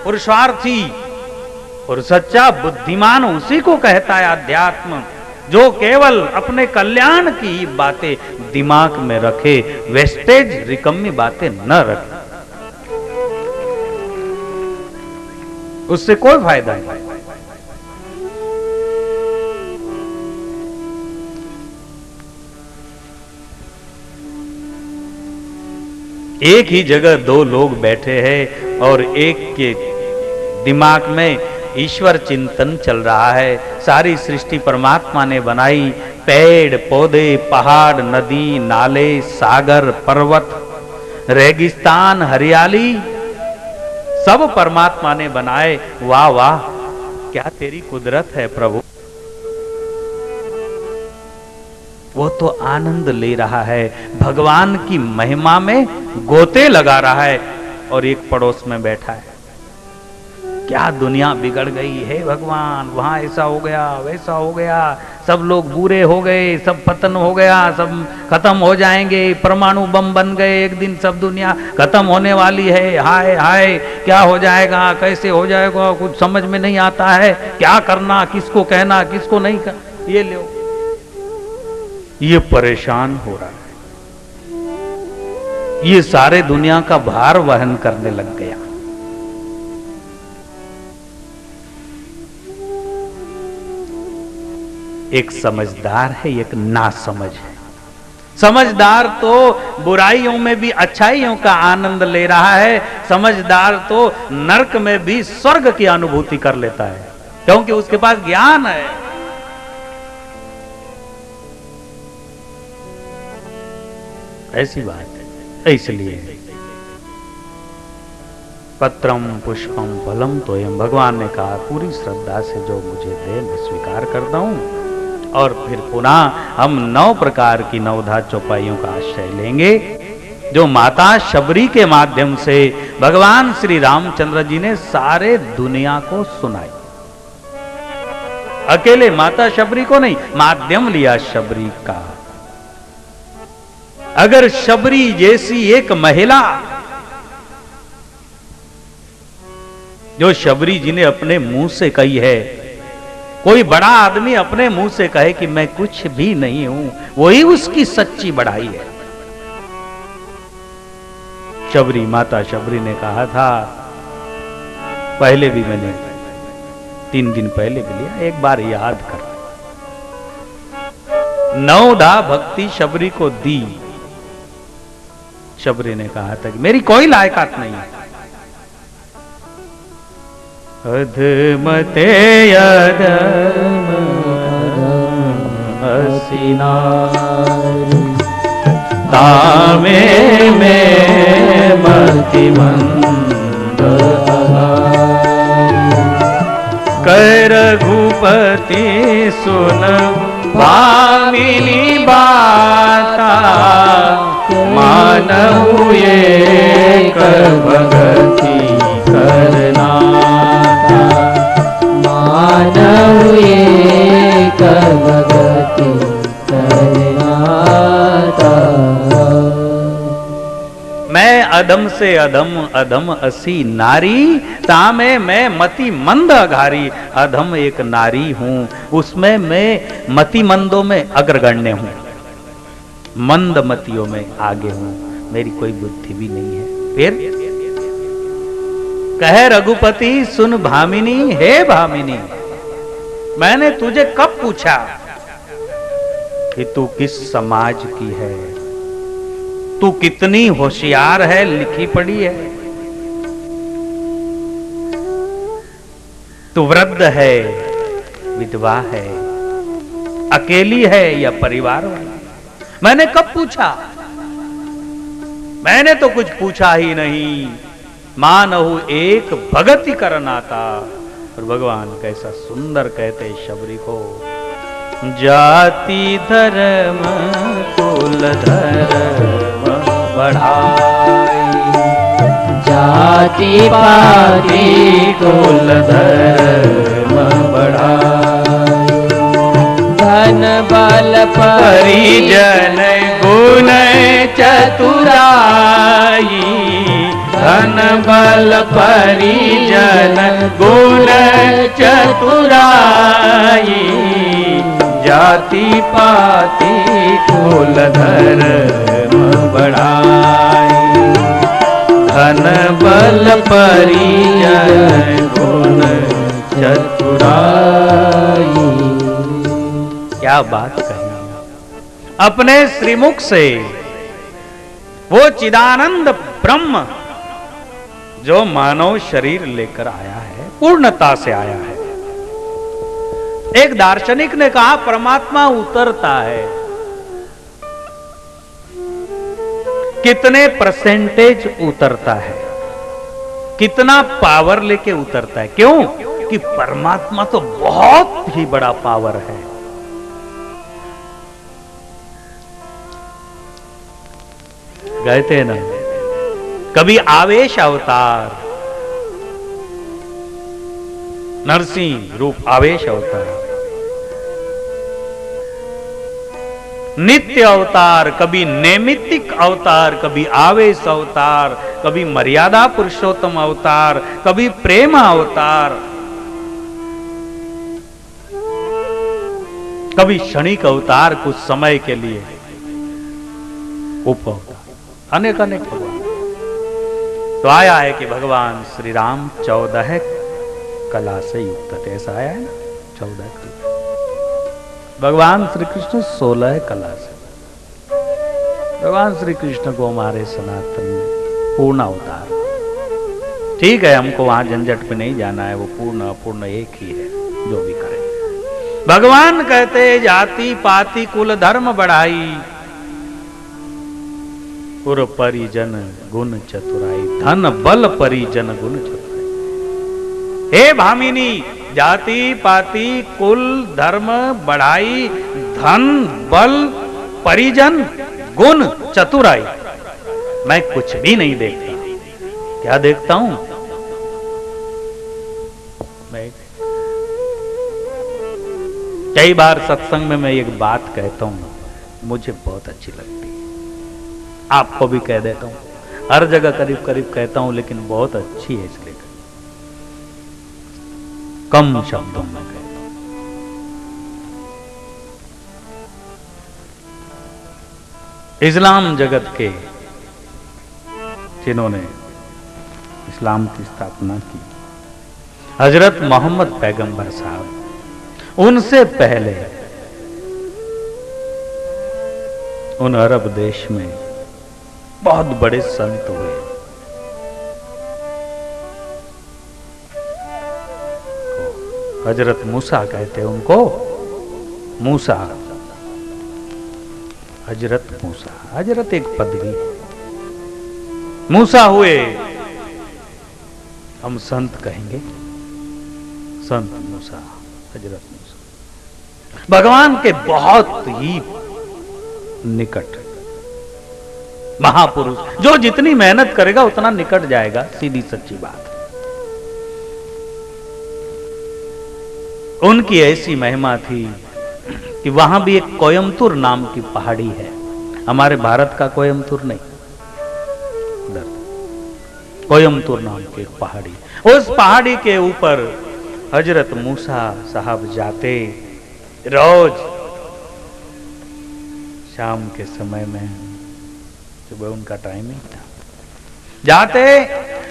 पुरुषार्थी और सच्चा बुद्धिमान उसी को कहता है अध्यात्म, जो केवल अपने कल्याण की बातें दिमाग में रखे, वेस्टेज रिकम्मी बातें न रखे, उससे कोई फायदा नहीं। एक ही जगह 2 लोग बैठे हैं और एक के दिमाग में ईश्वर चिंतन चल रहा है। सारी सृष्टि परमात्मा ने बनाई, पेड़ पौधे, पहाड़, नदी, नाले, सागर, पर्वत, रेगिस्तान, हरियाली, सब परमात्मा ने बनाए। वाह वाह, क्या तेरी कुदरत है प्रभु। वो तो आनंद ले रहा है, भगवान की महिमा में गोते लगा रहा है, और एक पड़ोस में बैठा है, क्या दुनिया बिगड़ गई है भगवान, वहां ऐसा हो गया, वैसा हो गया, सब लोग बुरे हो गए, सब पतन हो गया, सब खत्म हो जाएंगे, परमाणु बम बन गए, एक दिन सब दुनिया खत्म होने वाली है, हाय हाय क्या हो जाएगा, कैसे हो जाएगा, कुछ समझ में नहीं आता है, क्या करना, किसको कहना, किसको नहीं कहना। ये लो, ये परेशान हो रहा है। ये सारे दुनिया का भार वहन करने लग गया। एक समझदार है, एक नासमझ है। समझदार तो बुराइयों में भी अच्छाइयों का आनंद ले रहा है, समझदार तो नरक में भी स्वर्ग की अनुभूति कर लेता है, क्योंकि उसके पास ज्ञान है। ऐसी बात है। इसलिए पत्रम पुष्पम फलम तोयम, भगवान ने कहा पूरी श्रद्धा से जो मुझे दे मैं स्वीकार करता हूं। और फिर पुनः हम 9 प्रकार की 9 चौपाइयों का आश्रय लेंगे, जो माता शबरी के माध्यम से भगवान श्री रामचंद्र जी ने सारे दुनिया को सुनाई। अकेले माता शबरी को नहीं, माध्यम लिया शबरी का। अगर शबरी जैसी एक महिला, जो शबरी जी ने अपने मुंह से कही है, कोई बड़ा आदमी अपने मुंह से कहे कि मैं कुछ भी नहीं हूं, वही उसकी सच्ची बड़ाई है। शबरी, माता शबरी ने कहा था, पहले भी मैंने 3 दिन पहले भी लिया, एक बार याद कर। 9 भक्ति शबरी को दी। शबरी ने कहा था कि मेरी कोई लायकात नहीं है। अधमते अधम असिनारी, तामे में मति मंद कर रघुपति सुन भामिनी बाता, मानहु एक भगति करना, मानव एक भगति करनाता। मैं अधम से अधम अधम असी नारी, तामे मैं मति मंद अघारी। अधम एक नारी हूं, उसमें मैं मति मंदों में अग्रगण्य हूं, मंद मतियों में आगे हूं, मेरी कोई बुद्धि भी नहीं है। फिर कहे रघुपति सुन भामिनी, हे भामिनी, मैंने तुझे कब पूछा कि तू किस समाज की है, तू कितनी होशियार है, लिखी पढ़ी है, तू वृद्ध है, विधवा है, अकेली है या परिवार वाली? मैंने कब पूछा? मैंने तो कुछ पूछा ही नहीं। मानहु एक भगति करनाता। और भगवान कैसा सुंदर कहते शबरी को, जाति धर्म कुल धर्म बढ़ाई, जाति पाति कुल धर्म बढ़ाई, धन बल परिजन गुण चतुराई, धन बल परिजन गुण चतुराई, जाति पाति कुल धर्म बढ़ाई, धन बल परिजन गुण चतुराई। क्या बात कही अपने श्रीमुख से। वो चिदानंद ब्रह्म जो मानव शरीर लेकर आया है, पूर्णता से आया है। एक दार्शनिक ने कहा परमात्मा उतरता है, कितने परसेंटेज उतरता है, कितना पावर लेके उतरता है? क्यों? कि परमात्मा तो बहुत ही बड़ा पावर है। कहते ना, कभी आवेश अवतार, नरसिंह रूप आवेश अवतार, नित्य अवतार, कभी नैमित्तिक अवतार, कभी आवेश अवतार, कभी मर्यादा पुरुषोत्तम अवतार, कभी प्रेम अवतार, कभी क्षणिक अवतार, कुछ समय के लिए उप अवतार। अनेक अनेक भगवान। तो आया है कि भगवान श्री राम 14 कला से युक्त थे, ऐसा आया है ना, 14 कला। भगवान श्री कृष्ण 16 कला से। भगवान श्री कृष्ण को हमारे सनातन में पूर्ण अवतार, ठीक है, हमको वहां झंझट पे नहीं जाना है, वो पूर्ण अपूर्ण एक ही है, जो भी करे। भगवान कहते जाति पाति कुल धर्म बढ़ाई, पुर परिजन गुण चतुराई, धन बल परिजन गुण चतुराई। हे भामिनी, जाति पाति कुल धर्म बढ़ाई, धन बल परिजन गुण चतुराई। मैं कुछ भी नहीं देखता, क्या देखता हूं मैं? कई बार सत्संग में मैं एक बात कहता हूं, मुझे बहुत अच्छी लगती है, आपको भी कह देता हूं, हर जगह करीब करीब कहता हूं, लेकिन बहुत अच्छी है इसलिए कम शब्दों में कहता हूं। इस्लाम जगत के जिन्होंने इस्लाम की स्थापना की, हजरत मोहम्मद पैगंबर साहब, उनसे पहले उन अरब देश में बहुत बड़े संत हुए। हजरत मूसा कहते उनको, मूसा, हजरत मूसा, हजरत एक पदवी, मूसा हुए, हम संत कहेंगे, संत मूसा, हजरत मूसा, भगवान के बहुत ही निकट महापुरुष, जो जितनी मेहनत करेगा उतना निकट जाएगा, सीधी सच्ची बात। उनकी ऐसी महिमा थी कि वहां भी एक कोयम्बतूर नाम की पहाड़ी है, हमारे भारत का कोयम्बतूर नहीं, उधर कोयम्बतूर नाम की एक पहाड़ी, उस पहाड़ी के ऊपर हजरत मूसा साहब जाते रोज शाम के समय में, सुबह उनका टाइमिंग था, जाते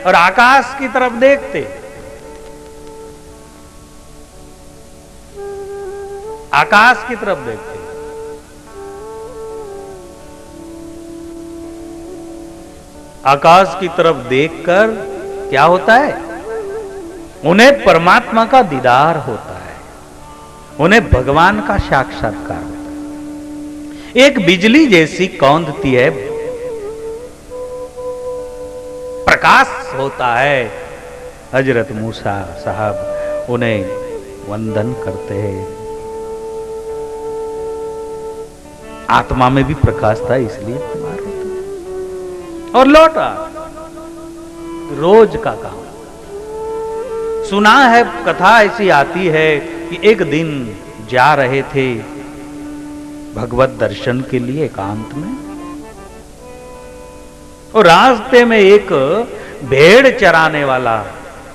और आकाश की तरफ देखते, आकाश की तरफ देखते, आकाश की तरफ देखकर क्या होता है, उन्हें परमात्मा का दीदार होता है, उन्हें भगवान का साक्षात्कार होता है। एक बिजली जैसी कौंधती है, प्रकाश होता है। हजरत मूसा साहब उन्हें वंदन करते हैं, आत्मा में भी प्रकाश था इसलिए और लौटा। रोज का काम। सुना है, कथा ऐसी आती है कि एक दिन जा रहे थे भगवत दर्शन के लिए एकांत में, और रास्ते में एक भेड़ चराने वाला,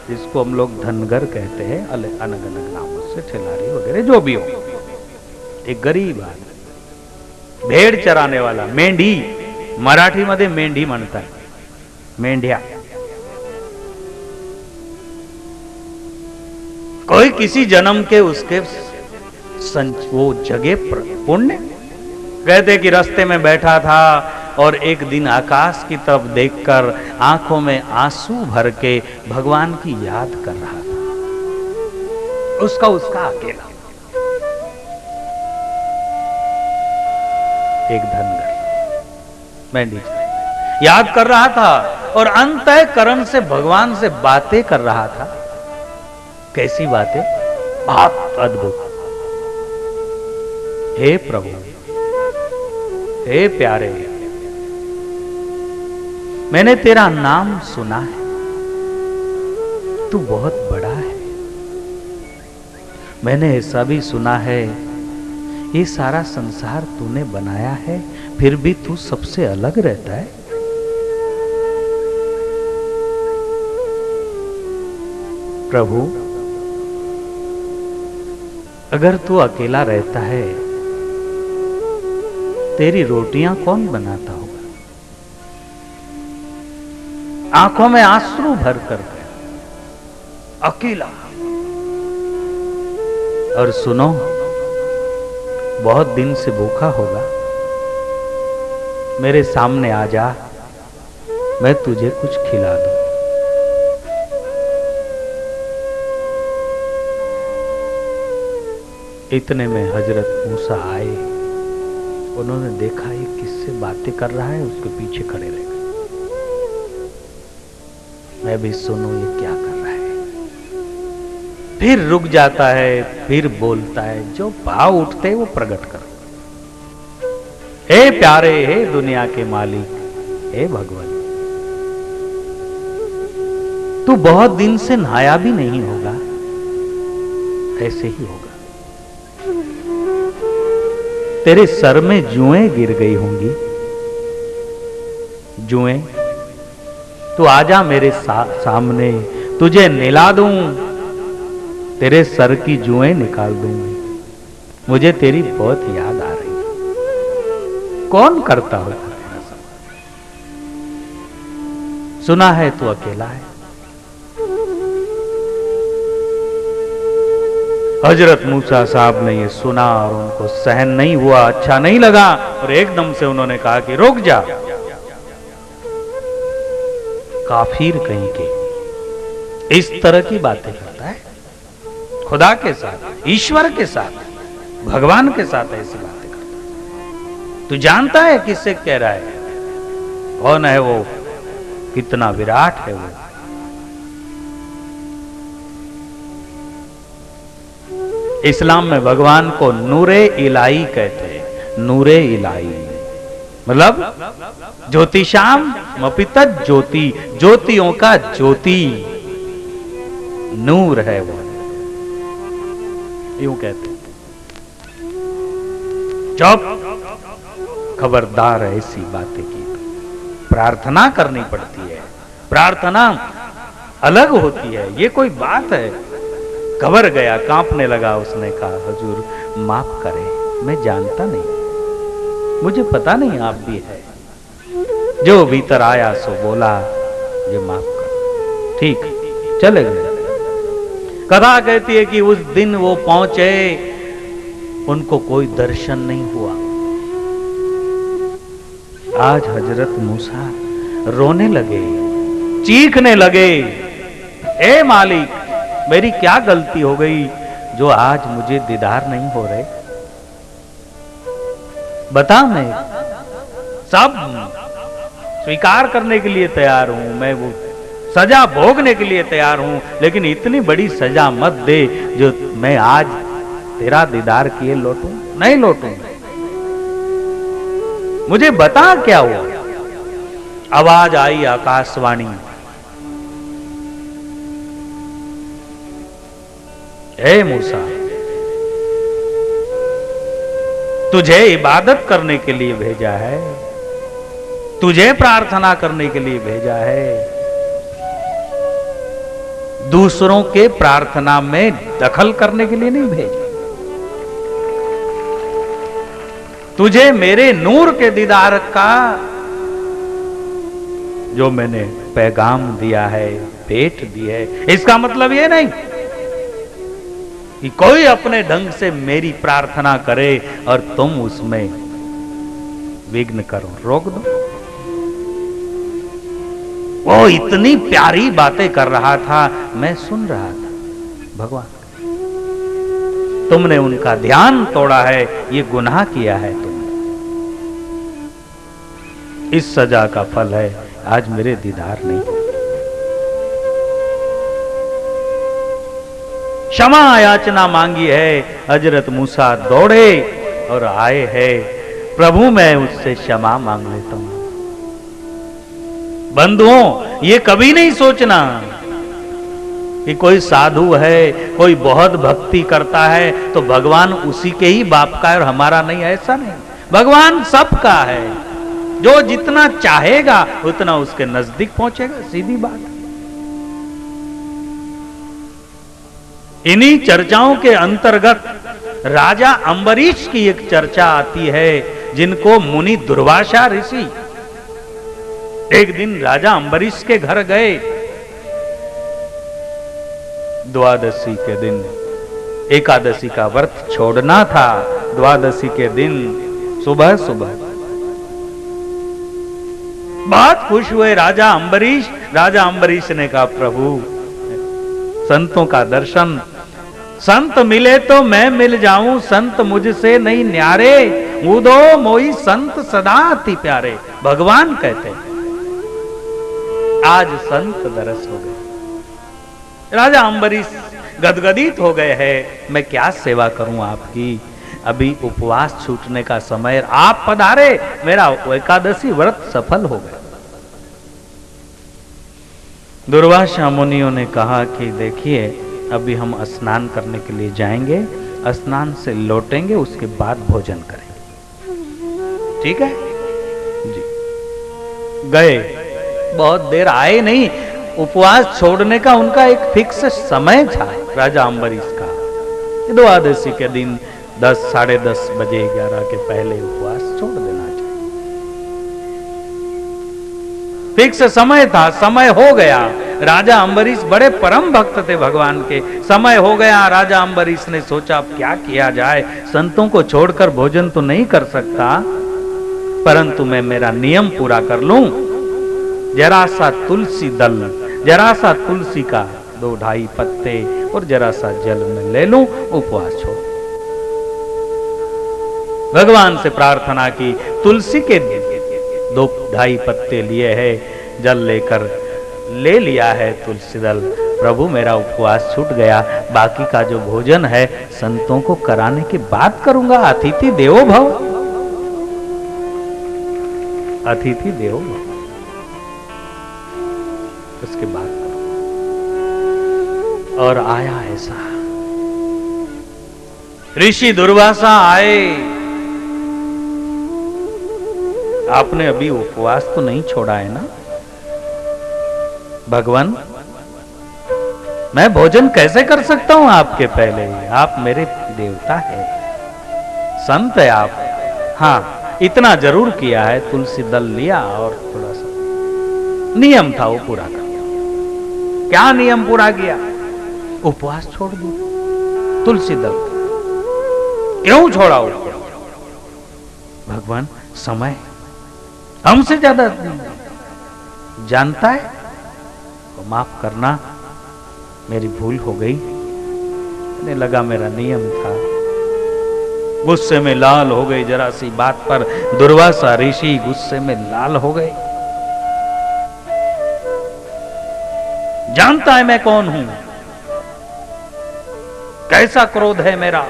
जिसको हम लोग धनगर कहते हैं, अलग अलग नामों से, ठेलारी वगैरह जो भी हो, एक गरीब आदमी, भेड़ चराने वाला, मेंढी, मराठी मध्ये मेंढी म्हणतात, मेंढ्या, कोई किसी जन्म के उसके वो जगह पुण्य, कहते कि रास्ते में बैठा था और एक दिन आकाश की तरफ देखकर आंखों में आंसू भर के भगवान की याद कर रहा था, उसका अकेला, एक धनगर मेंढी याद कर रहा था और अंतःकरण से भगवान से बातें कर रहा था। कैसी बातें? बहुत अद्भुत। हे प्रभु, हे प्यारे, मैंने तेरा नाम सुना है, तू बहुत बड़ा है। मैंने ऐसा भी सुना है, ये सारा संसार तूने बनाया है, फिर भी तू सबसे अलग रहता है। प्रभु, अगर तू अकेला रहता है, तेरी रोटियां कौन बनाता होगा? आंखों में आंसू भर कर गया, अकेला। और सुनो, बहुत दिन से भूखा होगा, मेरे सामने आ जा, मैं तुझे कुछ खिला दूं। इतने में हजरत मूसा आए। उन्होंने देखा ये किससे बातें कर रहा है, उसके पीछे खड़े रह गए। मैं भी सुनूं ये क्या कर रहा है। फिर रुक जाता है, फिर बोलता है, जो भाव उठते वो प्रकट कर। हे प्यारे, हे दुनिया के मालिक, हे भगवान, तू बहुत दिन से नहाया भी नहीं होगा, ऐसे ही होगा। तेरे सर में जुएं गिर गई होंगी, जुएं। तू आजा मेरे सामने, तुझे नहला दूं, तेरे सर की जुएं निकाल दूंगी। मुझे तेरी बहुत याद आ रही है। कौन करता होगा तेरा सब? सुना है तू अकेला है। हजरत मूसा साहब ने ये सुना और उनको सहन नहीं हुआ, अच्छा नहीं लगा, और एकदम से उन्होंने कहा कि रुक जा, काफिर कहीं के इस तरह की बातें करता है, खुदा के साथ, ईश्वर के साथ, भगवान के साथ ऐसी बातें करता है। तू जानता है किससे कह रहा है? कौन है वो? कितना विराट है वो। इस्लाम में भगवान को नूरे इलाही कहते हैं। नूरे इलाही मतलब ज्योतिषाम मपितत ज्योति, ज्योतियों का ज्योति, नूर है वो, यूं कहते हैं। जब खबरदार ऐसी बातें की तो प्रार्थना करनी पड़ती है। प्रार्थना अलग होती है, ये कोई बात है। घबर गया, कांपने लगा। उसने कहा, हुजूर माफ करें, मैं जानता नहीं, मुझे पता नहीं आप भी है। जो भीतर आया सो बोला, ये माफ कर। ठीक, चले गए। कथा कहती है कि उस दिन वो पहुंचे, उनको कोई दर्शन नहीं हुआ। आज हजरत मूसा रोने लगे, चीखने लगे, ए मालिक, मेरी क्या गलती हो गई जो आज मुझे दीदार नहीं हो रहे? बता, मैं सब स्वीकार करने के लिए तैयार हूं, मैं वो सजा भोगने के लिए तैयार हूं, लेकिन इतनी बड़ी सजा मत दे जो मैं आज तेरा दीदार किए लौटूं। नहीं लौटूं। मुझे बता क्या हुआ। आवाज आई आकाशवाणी, हे मूसा, तुझे इबादत करने के लिए भेजा है, तुझे प्रार्थना करने के लिए भेजा है। दूसरों के प्रार्थना में दखल करने के लिए नहीं भेजा। तुझे मेरे नूर के दीदार का जो मैंने पैगाम दिया है, भेंट दी है, इसका मतलब ये नहीं कि कोई अपने ढंग से मेरी प्रार्थना करे और तुम उसमें विघ्न करो, रोक दो। वो इतनी प्यारी बातें कर रहा था, मैं सुन रहा था। भगवान, तुमने उनका ध्यान तोड़ा है, ये गुनाह किया है तुमने। इस सजा का फल है आज मेरे दीदार नहीं। क्षमा याचना मांगी है। हजरत मूसा दौड़े और आए हैं, प्रभु मैं उससे क्षमा मांग लेता हूं। बंधुओं, ये कभी नहीं सोचना कि कोई साधु है, कोई बहुत भक्ति करता है तो भगवान उसी के ही बाप का है और हमारा नहीं, ऐसा नहीं। भगवान सबका है, जो जितना चाहेगा उतना उसके नजदीक पहुंचेगा, सीधी बात है। इन्हीं चर्चाओं के अंतर्गत राजा अंबरीश की एक चर्चा आती है, जिनको मुनि दुर्वासा ऋषि एक दिन राजा अम्बरीश के घर गए। द्वादशी के दिन एकादशी का व्रत छोड़ना था। द्वादशी के दिन सुबह सुबह बहुत खुश हुए राजा अम्बरीश। राजा अम्बरीश ने कहा, प्रभु संतों का दर्शन, संत मिले तो मैं मिल जाऊं, संत मुझसे नहीं न्यारे, मुदो मोई संत सदा अति प्यारे। भगवान कहते हैं आज संत दरस हो गए। राजा अम्बरीश गदगदित हो गए हैं, मैं क्या सेवा करूं आपकी, अभी उपवास छूटने का समय, आप पधारे, मेरा एकादशी व्रत सफल हो गया। दुर्वासा मुनियों ने कहा कि देखिए अभी हम स्नान करने के लिए जाएंगे, स्नान से लौटेंगे, उसके बाद भोजन करेंगे। ठीक है जी। गए, बहुत देर आए नहीं। उपवास छोड़ने का उनका एक फिक्स समय था राजा अम्बरीश का। द्वादशी के दिन 10, साढ़े 10 बजे 11 के पहले उपवास छोड़ देना चाहिए। फिक्स समय था, समय हो गया। राजा अम्बरीश बड़े परम भक्त थे भगवान के। समय हो गया, राजा अम्बरीश ने सोचा अब क्या किया जाए, संतों को छोड़कर भोजन तो नहीं कर सकता, परंतु मैं मेरा नियम पूरा कर लूं। जरा सा तुलसी दल, जरा सा तुलसी का 2-2.5 पत्ते और जरा सा जल में ले लूं, उपवास छोड़। भगवान से प्रार्थना की, तुलसी के 2-2.5 पत्ते लिए हैं, जल लेकर ले लिया है तुलसी दल। प्रभु मेरा उपवास छूट गया, बाकी का जो भोजन है संतों को कराने की बात करूंगा। अतिथि देवो भव, अतिथि देवो भव, उसके बाद और आया ऐसा। ऋषि दुर्वासा आए, आपने अभी उपवास तो नहीं छोड़ा है ना? भगवान मैं भोजन कैसे कर सकता हूं आपके पहले, आप मेरे देवता है, संत है आप। हाँ इतना जरूर किया है, तुलसी दल लिया और थोड़ा सा नियम था वो पूरा कर। क्या नियम पूरा किया? उपवास छोड़ दिया, तुलसी दल। क्यों छोड़ा उपवास? भगवान समय हमसे ज्यादा जानता है, तो माफ करना, मेरी भूल हो गई। मैंने लगा मेरा नियम था। गुस्से में लाल हो गई जरा सी बात पर। दुर्वासा ऋषि गुस्से में लाल हो गए। जानता है मैं कौन हूं, कैसा क्रोध है मेरा,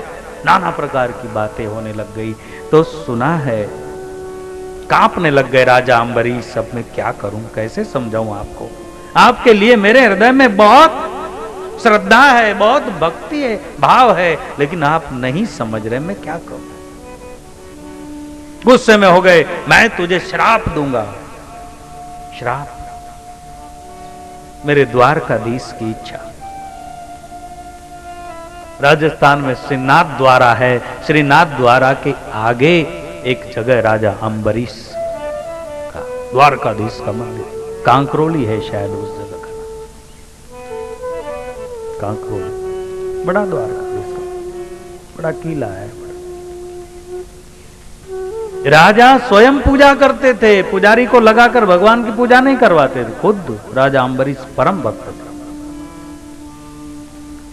नाना प्रकार की बातें होने लग गई। तो सुना है, कांपने लग गए राजा अम्बरीश। अब मैं क्या करूं, कैसे समझाऊं आपको? आपके लिए मेरे हृदय में बहुत श्रद्धा है, बहुत भक्ति है, भाव है, लेकिन आप नहीं समझ रहे, मैं क्या करूं? गुस्से में हो गए, मैं तुझे श्राप दूंगा। श्राप? मेरे द्वारकाधीश की इच्छा। राजस्थान में श्रीनाथ द्वारा है, श्रीनाथ द्वारा के आगे एक जगह राजा अम्बरीश का द्वारकाधीश का मंदिर, कांकरोली है शायद उस जगह का नाम, कांकरोली। बड़ा द्वारकाधीश का बड़ा किला है। राजा स्वयं पूजा करते थे, पुजारी को लगाकर भगवान की पूजा नहीं करवाते थे। खुद राजा अम्बरीश परम भक्त थे।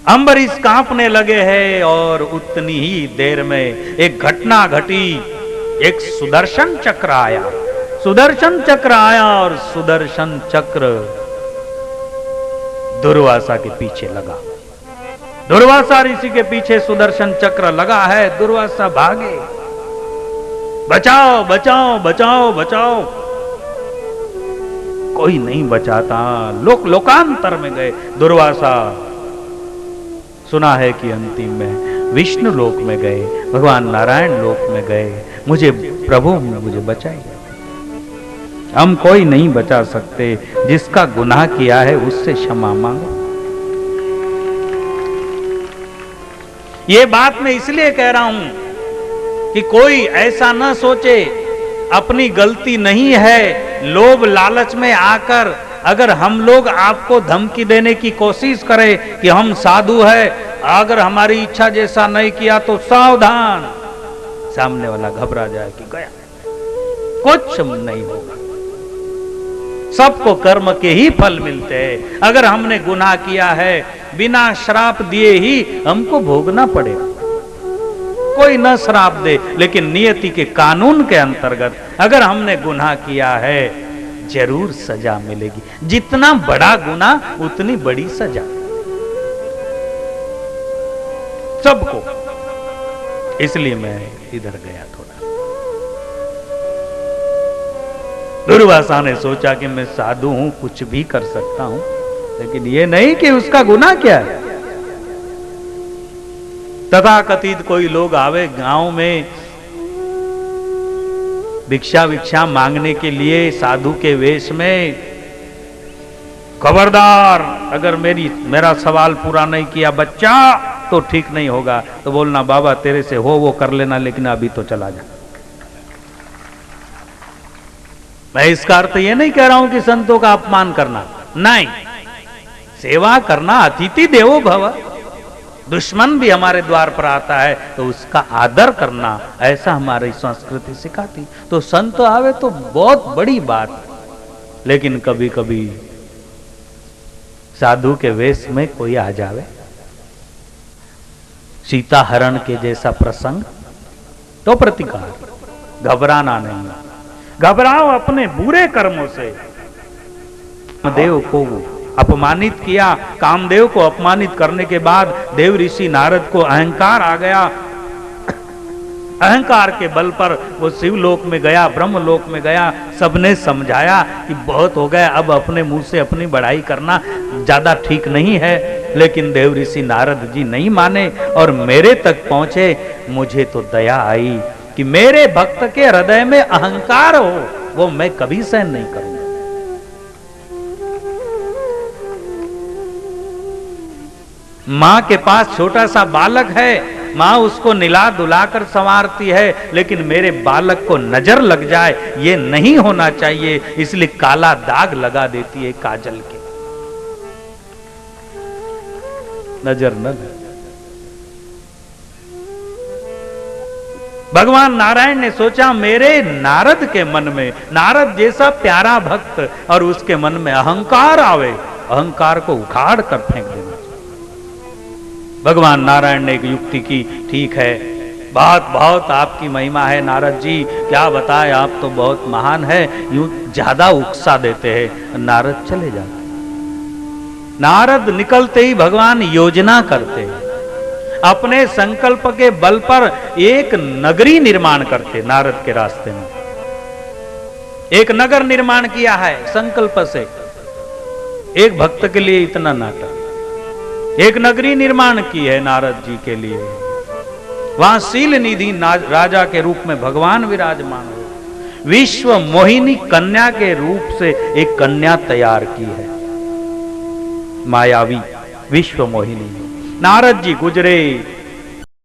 अम्बरीश कांपने लगे हैं और उतनी ही देर में एक घटना घटी। एक सुदर्शन चक्र आया, सुदर्शन चक्र आया और सुदर्शन चक्र दुर्वासा के पीछे लगा। दुर्वासा ऋषि के पीछे सुदर्शन चक्र लगा है। दुर्वासा भागे, बचाओ बचाओ बचाओ बचाओ। कोई नहीं बचाता, लोकांतर में गए। दुर्वासा सुना है कि अंतिम में विष्णु लोक में गए, भगवान नारायण लोक में गए। मुझे प्रभु मुझे बचाइए। हम कोई नहीं बचा सकते, जिसका गुनाह किया है उससे क्षमा मांगो। ये बात मैं इसलिए कह रहा हूं कि कोई ऐसा ना सोचे अपनी गलती नहीं है, लोभ लालच में आकर अगर हम लोग आपको धमकी देने की कोशिश करें कि हम साधु है, अगर हमारी इच्छा जैसा नहीं किया तो सावधान, सामने वाला घबरा जाए कि गया, कुछ नहीं होगा। सबको कर्म के ही फल मिलते हैं। अगर हमने गुनाह किया है, बिना श्राप दिए ही हमको भोगना पड़ेगा। कोई न श्राप दे, लेकिन नियति के कानून के अंतर्गत अगर हमने गुनाह किया है, जरूर सजा मिलेगी। जितना बड़ा गुनाह उतनी बड़ी सजा सबको। इसलिए मैं इधर गया थोड़ा। दुर्वासा ने सोचा कि मैं साधु हूं, कुछ भी कर सकता हूं, लेकिन ये नहीं कि उसका गुनाह क्या है। तथाकथित कोई लोग आवे गांव में भिक्षा मांगने के लिए साधु के वेश में, खबरदार अगर मेरा सवाल पूरा नहीं किया बच्चा तो ठीक नहीं होगा, तो बोलना बाबा तेरे से हो वो कर लेना, लेकिन अभी तो चला जा। मैं इसका अर्थ ये नहीं कह रहा हूं कि संतों का अपमान करना, नहीं, सेवा करना, अतिथि देवो भव। दुश्मन भी हमारे द्वार पर आता है तो उसका आदर करना, ऐसा हमारी संस्कृति सिखाती। तो संत आवे तो बहुत बड़ी बात, लेकिन कभी कभी साधु के वेश में कोई आ जावे, सीता हरण के जैसा प्रसंग, तो प्रतिकार, घबराना नहीं। घबराओ अपने बुरे कर्मों से। देव को अपमानित किया, कामदेव को अपमानित करने के बाद देव ऋषि नारद को अहंकार आ गया। अहंकार के बल पर वो शिवलोक में गया, ब्रह्मलोक में गया। सबने समझाया कि बहुत हो गया, अब अपने मुंह से अपनी बड़ाई करना ज्यादा ठीक नहीं है, लेकिन देव ऋषि नारद जी नहीं माने और मेरे तक पहुंचे। मुझे तो दया आई कि मेरे भक्त के हृदय में अहंकार हो, वो मैं कभी सहन नहीं करूंगा। मां के पास छोटा सा बालक है, मां उसको निला दुलाकर संवारती है, लेकिन मेरे बालक को नजर लग जाए ये नहीं होना चाहिए, इसलिए काला दाग लगा देती है काजल के, नजर न लगे। भगवान नारायण ने सोचा मेरे नारद के मन में, नारद जैसा प्यारा भक्त, और उसके मन में अहंकार आवे, अहंकार को उखाड़ कर फेंक देना। भगवान नारायण ने एक युक्ति की, ठीक है बहुत बहुत आपकी महिमा है नारद जी, क्या बताएं आप तो बहुत महान है, यूं ज्यादा उकसा देते हैं। नारद चले जाते। नारद निकलते ही भगवान योजना करते हैं, अपने संकल्प के बल पर एक नगरी निर्माण करते। नारद के रास्ते में एक नगर निर्माण किया है संकल्प से। एक भक्त के लिए इतना नाटक, एक नगरी निर्माण की है नारद जी के लिए। वहां शील निधि राजा के रूप में भगवान विराजमान हो, विश्व मोहिनी कन्या के रूप से एक कन्या तैयार की है, मायावी विश्व मोहिनी। नारद जी गुजरे,